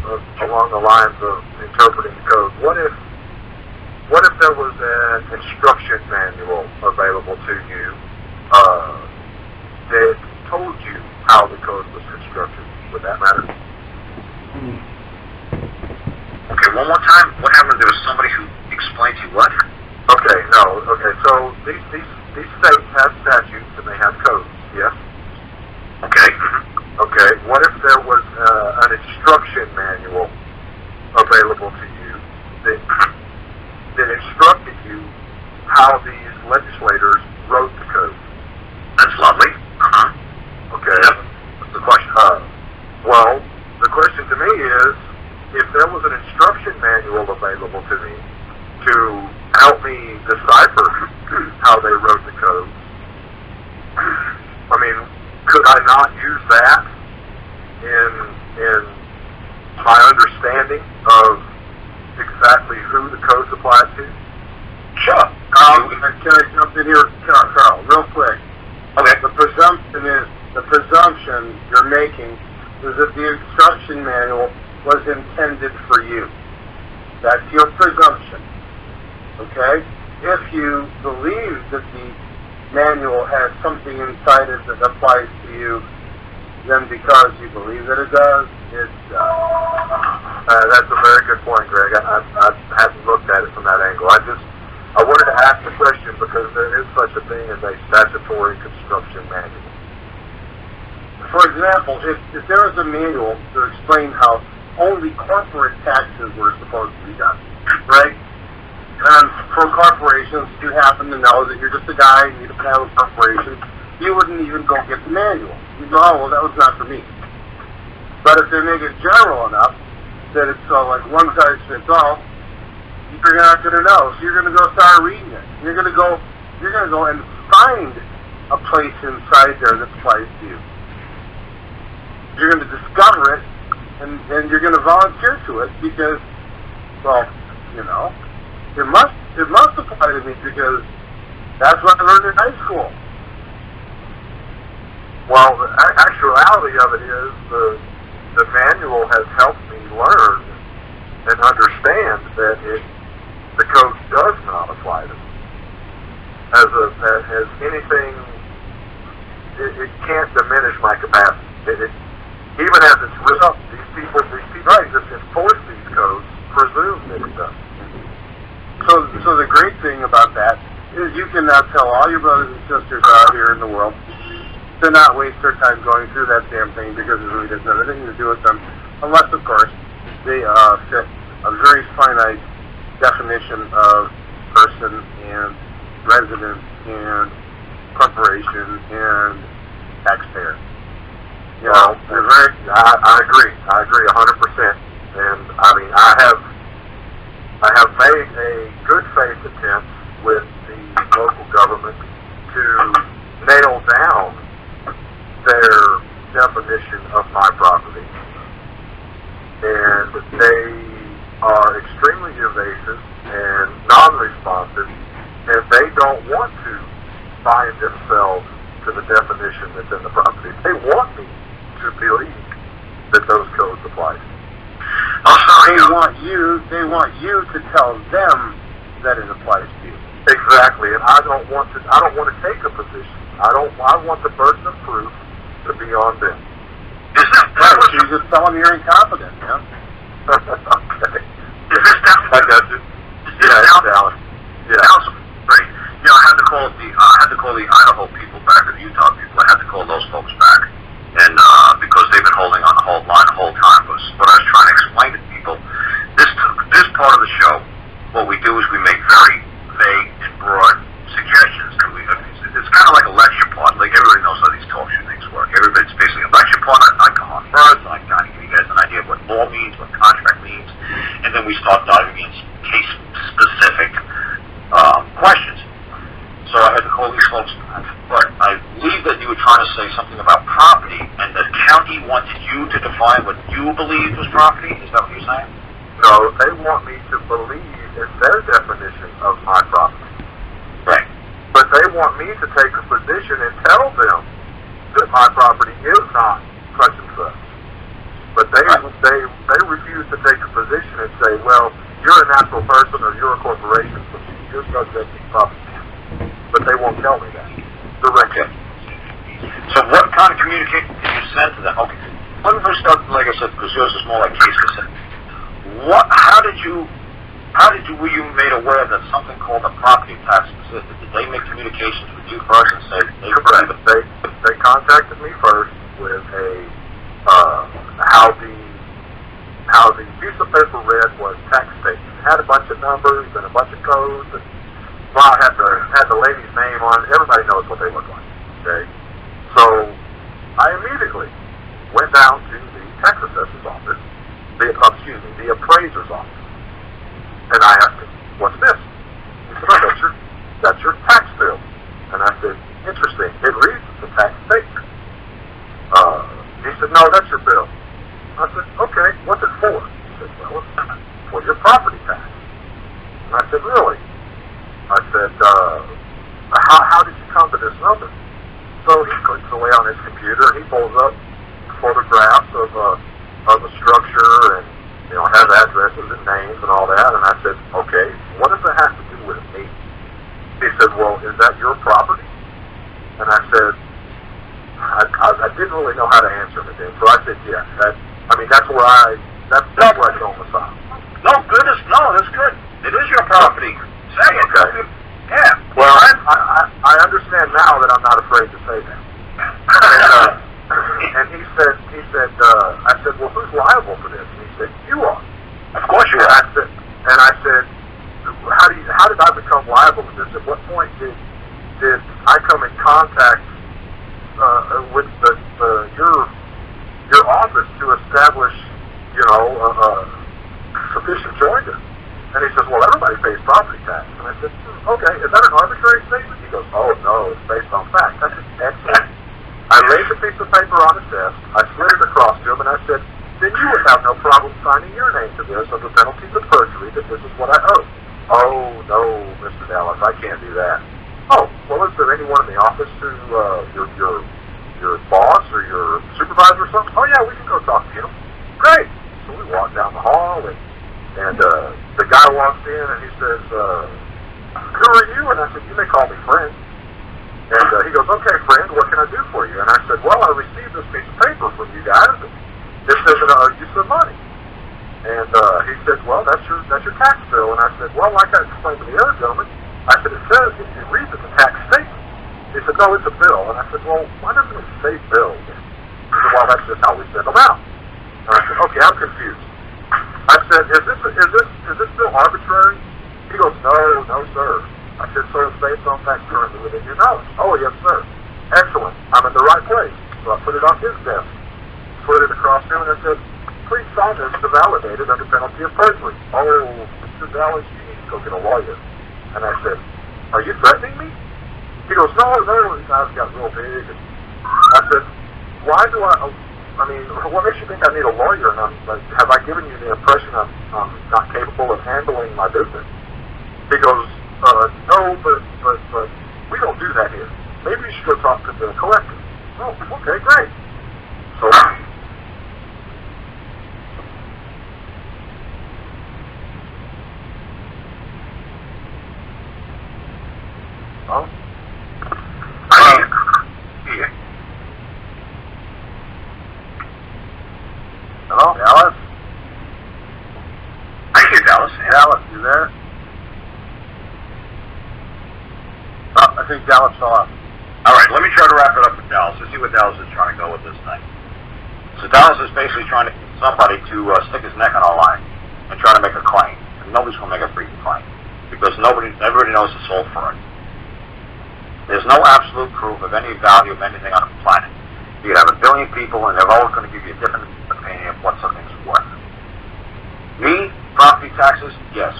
along the lines of interpreting the code. What if there was an instruction manual available to you that told you how the code was constructed? Would that matter? Okay, one more time. What happened? There was somebody who explained to you what? Okay, no. Okay, so these states have statutes and they have codes. Yes. Okay. Okay. What if there was an instruction manual available to you that instructed you how these legislators wrote the code? That's lovely. Okay. Yep. What's the question? Well, the question to me is, if there was an instruction manual available to me to help me decipher how they wrote the code, I mean, could I not use that in my understanding of exactly who the codes apply to? Sure. Can I jump in here, Karl, real quick? Okay. The presumption you're making is that the instruction manual was intended for you. That's your presumption. Okay? If you believe that the manual has something inside it that applies to you, then because you believe that it does, it does. That's a very good point, Greg. I haven't looked at it from that angle. I wanted to ask the question because there is such a thing as a statutory construction manual. For example, if there was a manual to explain how only corporate taxes were supposed to be done, right? And for corporations, you happen to know that you're just a guy and you don't have a corporation, you wouldn't even go get the manual. You'd go, oh, well, that was not for me. But if they make it general enough that it's like one size fits all, you're not going to know. So you're going to go start reading it. You're going to go and find a place inside there that applies to you. You're going to discover it, and you're going to volunteer to it because, well, you know, it must apply to me because that's what I learned in high school. Well, the actuality of it is the manual has helped me learn and understand that the code does not apply to me as anything. It can't diminish my capacity. Even as it's written up, these people that enforce these codes presume that it does. So the great thing about that is you can now tell all your brothers and sisters out here in the world to not waste their time going through that damn thing because it really doesn't have anything to do with them, unless, of course, they fit a very finite definition of person and resident and corporation and taxpayer. You know, I agree. I agree 100%. And I mean, I have made a good faith attempt with the local government to nail down their definition of my property, and they are extremely evasive and non-responsive, and they don't want to bind themselves to the definition that's in the property. They want me to believe that those codes apply. They want you to tell them that it applies to you. Exactly, and I don't want to take a position. I want the burden of proof to be on them. Is that right? So you just tell them you're incompetent, yeah? Okay. Is this down? I got you. Dallas. Yeah. Dallas, right. You know, I had to call the Idaho people back and the Utah people. I had to call those folks back, and because they've been holding on the whole line the whole time. But what I was trying to explain to people, this part of the show, what we do is we make very vague and broad suggestions. And it's kind of like a lecture part. Like everybody knows how these talk show things work. Everybody's basically a lecture part. I come on first, and I kind of give you guys an idea of what law means, what contract means, and then we start diving into case-specific questions. So I had to call these folks, but I believe that you were trying to say something about property, and the county wanted you to define what you believed was property? Is that what you're saying? No, they want me to believe in their definition of my property. Right. But they want me to take a position and tell them that my property is not such and such. But they they refuse to take a position and say, well, you're a natural person or you're a corporation, so you're subject to property tax. But they won't tell me that directly. So what kind of communication did you send to them? Okay, let me first start, like I said, because yours is more like case specific. Were you made aware that something called a property tax existed? Did they make communications with you first and say correct? They contacted me first with how the piece of paper read was tax statement. It had a bunch of numbers and a bunch of codes, and well, I had the lady's name on it. Everybody knows what they look like. Okay, so I immediately went down to the tax assessor's office, the appraiser's office. And I asked him, what's this? He said, oh, that's your tax bill. And I said, interesting. It reads the tax statement. He said, no, that's your bill. I said, okay, what's it for? He said, well, it's for your property tax. And I said, really? I said, how did you come to this number? So he clicks away on his computer and he pulls up photographs of the structure and has addresses and names and all that, and I said, okay, what does that have to do with me? He said, well, is that your property? And I said, I didn't really know how to answer him again, so I said, yes, that's where I domicile. No, goodness, no, that's good. It is your property. Say it. Okay. Yeah. Well, I understand now that I'm not afraid to say that. And he said, I said, well, who's liable for this? And he said, you are. Of course you are. And I said, how did I become liable for this? At what point did I come in contact with your office to establish, sufficient joinder? And he says, well, everybody pays property tax. And I said, okay, is that an arbitrary statement? He goes, oh, no, it's based on fact. I said, excellent. I laid the piece of paper on his desk, I slid it across to him, and I said, then you would have no problem signing your name to this under penalties of perjury that this is what I owe. Oh, no, Mr. Dallas, I can't do that. Oh, well, is there anyone in the office who, your boss or your supervisor or something? Oh, yeah, we can go talk to him. Great. So we walked down the hall, and the guy walks in, and he says, who are you? And I said, you may call me friend. And he goes, okay, friend, what can I do for you? And I said, well, I received this piece of paper from you guys, and this says that I owe you some money. And he said, well, that's your tax bill. And I said, well, like I explained to the other gentleman, I said, it says, it reads as a tax statement. He said, no, it's a bill. And I said, well, why doesn't it say bill? He said, well, that's just how we send them out. And I said, okay, I'm confused. I said, is this bill arbitrary? He goes, no, sir. I said, so it's based on facts currently within your knowledge. Oh, yes, sir. Excellent. I'm in the right place. So I put it on his desk, slid it across to him, and I said, please sign this to validate it under penalty of perjury. Oh, Mr. Dallas, you need to go get a lawyer. And I said, are you threatening me? He goes, no, his eyes got real big. And I said, why do what makes you think I need a lawyer? And have I given you the impression I'm not capable of handling my business? He goes, no, but we don't do that here. Maybe you should go talk to the collector. Oh, okay, great. So, hello, Dallas? I hear Dallas. Dallas, you there? I think Dallas fell off. All right, let me try to wrap it up with Dallas. Let's see what Dallas is trying to go with this thing. So Dallas is basically trying to get somebody to stick his neck on a line and try to make a claim. And nobody's going to make a freaking claim because everybody knows it's all fraud. There's no absolute proof of any value of anything on the planet. You have a billion people, and they're always going to give you a different opinion of what something's worth. Me, property taxes, yes.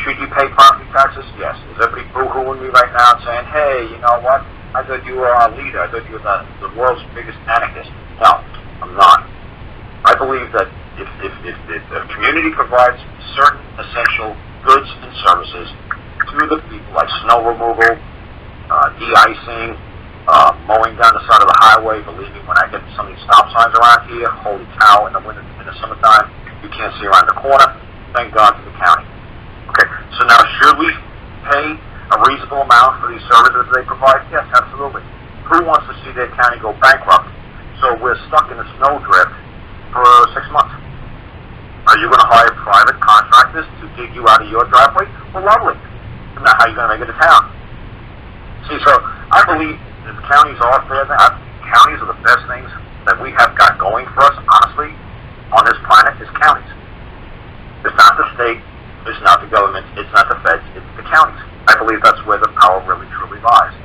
Should you pay property taxes? Yes. Is everybody boo-hooing me right now and saying, hey, you know what? I thought you were our leader. I thought you were the world's biggest anarchist. No, I'm not. I believe that if a community provides certain essential goods and services to the people, like snow removal, de-icing, mowing down the side of the highway, believe me, when I get some of these stop signs around here, holy cow, in the summertime, You can't see around the corner. Thank God for the county. Okay, so now should we pay a reasonable amount for these services they provide? Yes, absolutely. Who wants to see their county go bankrupt so we're stuck in a snowdrift for 6 months? Are you going to hire private contractors to dig you out of your driveway? Well, lovely. Now, how are you going to make it a town? See, so I believe that counties are fair. Counties are the best things that we have got going for us, honestly, on this planet, is counties. It's not the state, it's not the government, it's not the feds, it's the counties. I believe that's where the power really, truly lies.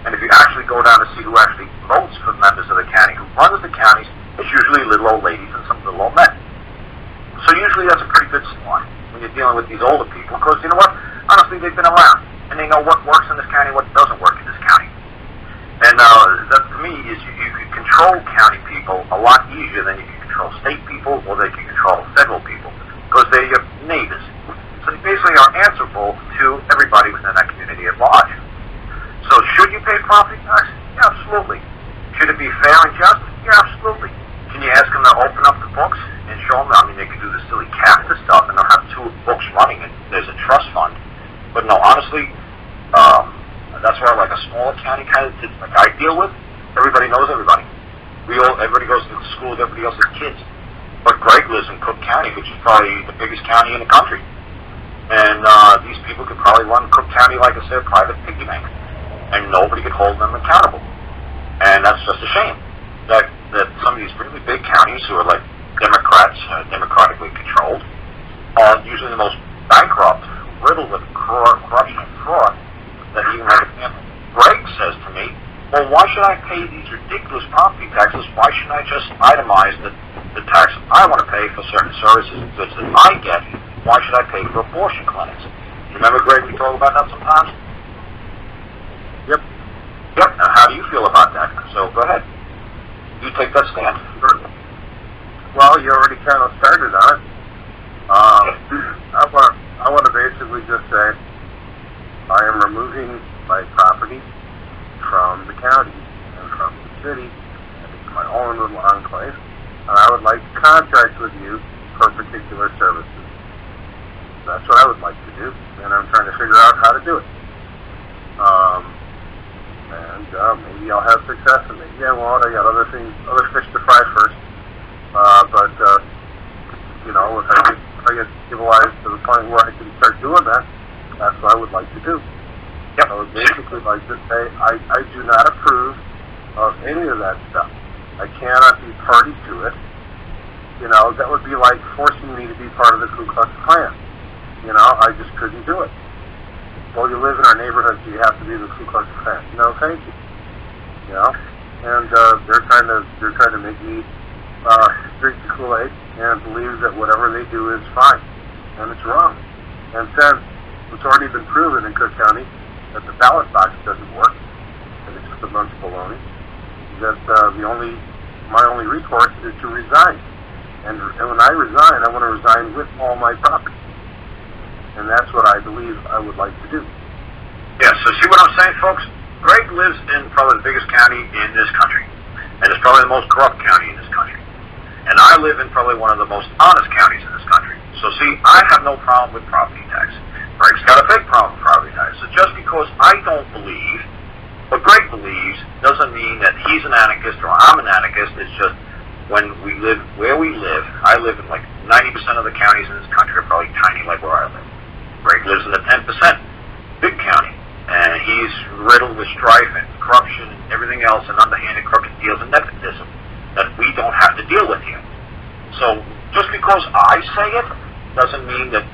And if you actually go down to see who actually votes for members of the county, who runs the counties, it's usually little old ladies and some little old men. So usually that's a pretty good sign when you're dealing with these older people, because you know what? Honestly, they've been around, and they know what works in this county, what doesn't work in this county. And that, to me, is you can control county people a lot easier than you can control state people, or they can control federal people, because they're your neighbors. So they basically are answerable to everybody within that community at large. So should you pay property tax? Yeah, absolutely. Should it be fair and just? Yeah, absolutely. Can you ask them to open up the books and show them? I mean, they can do the silly capita stuff, and they'll have 2 books running, and there's a trust fund. But no, honestly, that's where like a smaller county kind of, like I deal with, everybody knows everybody. Everybody goes to school with everybody else's kids. But Greg lives in Cook County, which is probably the biggest county in the country. And these people could probably run Cook County like I said, private piggy bank. And nobody could hold them accountable. And that's just a shame that some of these really big counties who are like democratically controlled, are usually the most bankrupt, riddled with corruption and fraud, that even like example, Greg says to me, well, why should I pay these ridiculous property taxes? Why shouldn't I just itemize the tax I want to pay for certain services and goods that I get? Why should I pay for abortion clinics? Remember, Greg, we talk about that sometimes? Yep. Yep. Now, how do you feel about that? So, go ahead. You take that stand. Well, you already kind of started on it. I want to basically just say I am removing my property from the county and from the city and it's my own little enclave, and I would like to contract with you for particular services. That's what I would like to do, and I'm trying to figure out how to do it. Maybe I'll have success, and maybe I won't. I got other fish to fry first. You know, if I get civilized to the point where I can start doing that, that's what I would like to do. Yep. I would basically like to say I do not approve of any of that stuff. I cannot be party to it. You know, that would be like forcing me to be part of the Ku Klux Klan. You know, I just couldn't do it. Well, you live in our neighborhood, so you have to be the Ku Klux Klan. No, thank you. You know, and they're trying to make me drink the Kool-Aid and believe that whatever they do is fine, and it's wrong. And since it's already been proven in Cook County that the ballot box doesn't work, and it's just a bunch of baloney, that my only recourse is to resign. And when I resign, I want to resign with all my property. And that's what I believe I would like to do. Yeah, so see what I'm saying, folks? Greg lives in probably the biggest county in this country. And it's probably the most corrupt county in this country. And I live in probably one of the most honest counties in this country. So see, I have no problem with property tax. Greg's got a big problem with property tax. So just because I don't believe what Greg believes doesn't mean that he's an anarchist or I'm an anarchist. It's just when we live where we live, I live in like 90% of the counties in this country are probably tiny like where I live. Greg lives in the 10% big county. And he's riddled with strife and corruption and everything else and underhanded crooked deals and nepotism that we don't have to deal with here. So just because I say it doesn't mean that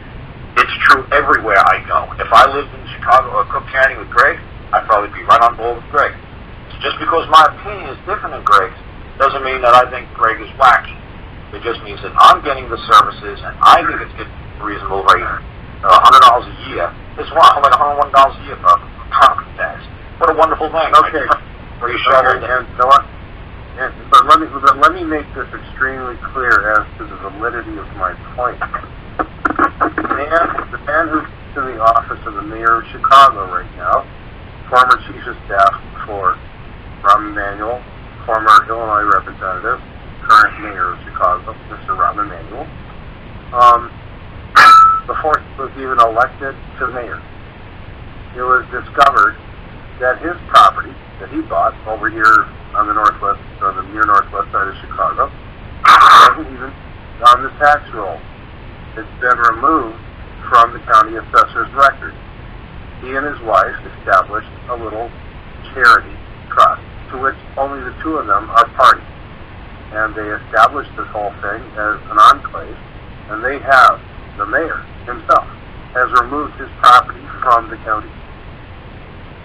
it's true everywhere I go. If I lived in Chicago or Cook County with Greg, I'd probably be right on board with Greg. So just because my opinion is different than Greg's doesn't mean that I think Greg is wacky. It just means that I'm getting the services and I think it's a reasonable rate. $100 a year. It's like $101 a year for property tax. What a wonderful thing. Okay. Where you shovel but let me make this extremely clear as to the validity of my point. The man who's in the office of the mayor of Chicago right now, former chief of staff for Rahm Emanuel, former Illinois representative, current mayor of Chicago, Mr. Rahm Emanuel, even elected to mayor. It was discovered that his property that he bought over here on the northwest, on the near northwest side of Chicago, wasn't even on the tax roll. It's been removed from the county assessor's record. He and his wife established a little charity trust to which only the two of them are party. And they established this whole thing as an enclave, and they have, the mayor himself, has removed his property from the county.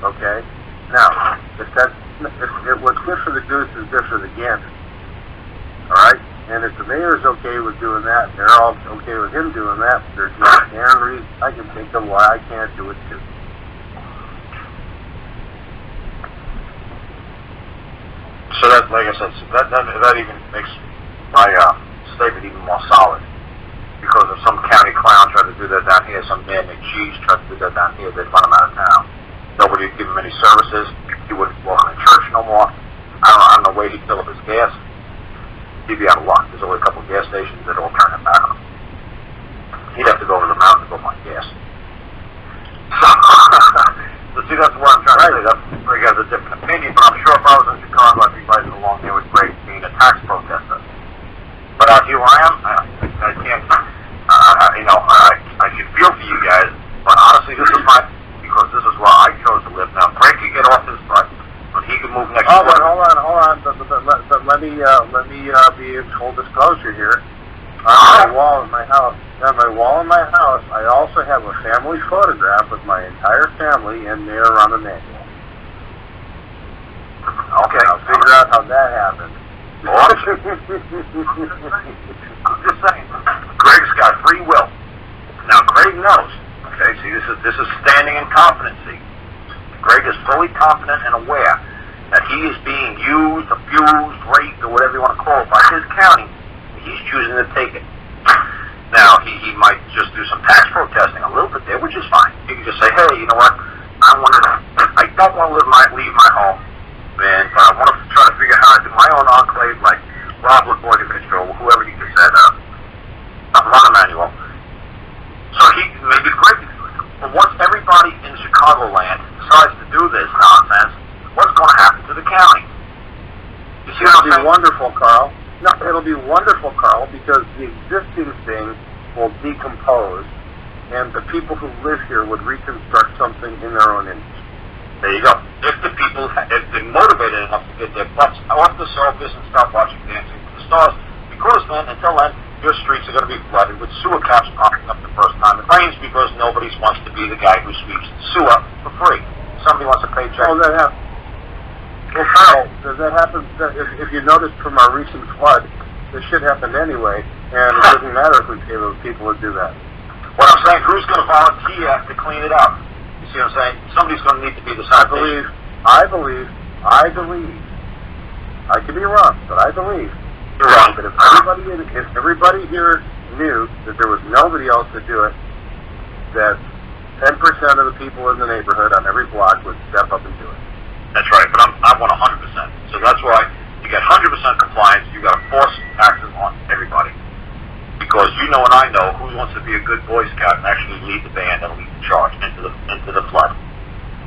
Okay? Now, if what's good for the goose is good for the gander. Alright? And if the mayor's okay with doing that, they're all okay with him doing that, there's no damn reason I can think of why I can't do it too. So that, like I said, that even makes my statement even more solid. Because if some county clown tried to do that down here, some man named Cheese tried to do that down here, they'd run him out of town. Nobody would give him any services. He wouldn't walk in church no more. I don't know where he'd fill up his gas. He'd be out of luck. There's only a couple of gas stations that all turn him back on. He'd have to go over the mountain to go find gas. So see, that's what I'm trying to say. That's where he has a different opinion, but I'm sure if I was in Chicago, I'd be riding along there with Greg being a tax protester. But out here where I am, I can't, I can feel for you guys, but honestly, this is my, because this is where I chose to live. Now, Greg can get off his butt, but he can move next door. Hold on. But let me be in full disclosure here. On my wall in my house, I also have a family photograph with my entire family in there on the manual. Okay. I'll figure out how that happened. I'm just saying, Greg's got free will. Now, Greg knows. Okay, see, this is standing in competency. Greg is fully confident and aware that he is being used, abused, raped, or whatever you want to call it, by his county. He's choosing to take it. Now, he might just do some tax protesting a little bit there, which is fine. He can just say, hey, you know what? I don't want to leave my home, man, but I want to try to figure out how to do my own enclave, like Rob Lagorkovich or whoever you just said, run a manual. So he maybe Greg. But once everybody in Chicagoland decides to do this nonsense, what's going to happen to the county? You see what I'm saying? It'll be wonderful, Karl. No, it'll be wonderful, Karl, because the existing thing will decompose, and the people who live here would reconstruct something in their own image. There you go. If they're motivated enough to get their butts off the surface and stop watching Dancing with the Stars, because then, until then, your streets are going to be flooded with sewer caps popping up the first time it rains because nobody wants to be the guy who sweeps the sewer for free. Somebody wants a paycheck. Oh, that happens. Well, Karl, that happens. If you noticed from our recent flood, this shit happened anyway, and it doesn't matter if we pay those people to do that. What I'm saying, who's going to volunteer to clean it up? You see what I'm saying? Somebody's going to need to be the citation. I believe. I could be wrong, but I believe. You're wrong. But if everybody here knew that there was nobody else to do it, that 10% of the people in the neighborhood on every block would step up and do it. That's right, but I want 100%. So that's why you get 100% compliance. You got to force taxes on everybody, because you know and I know who wants to be a good Boy Scout and actually lead the band and lead the charge into the flood.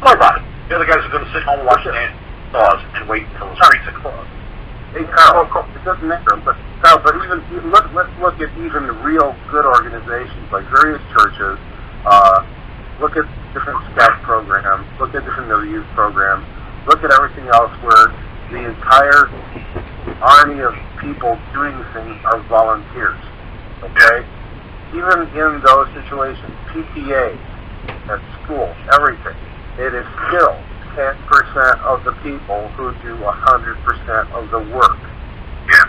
Nobody. The other guys are going to sit home and watch the stars and wait until the streets are closed. Hey, Karl, it doesn't matter, but Karl, let's look at even real good organizations like various churches. Look at different scout programs. Look at different youth programs. Look at everything else where the entire army of people doing things are volunteers. Okay? Even in those situations, PTA, at school, everything, it is still 10% of the people who do 100% of the work. Yeah.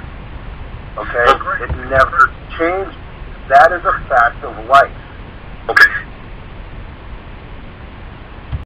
Okay? It never changed. That is a fact of life. Okay.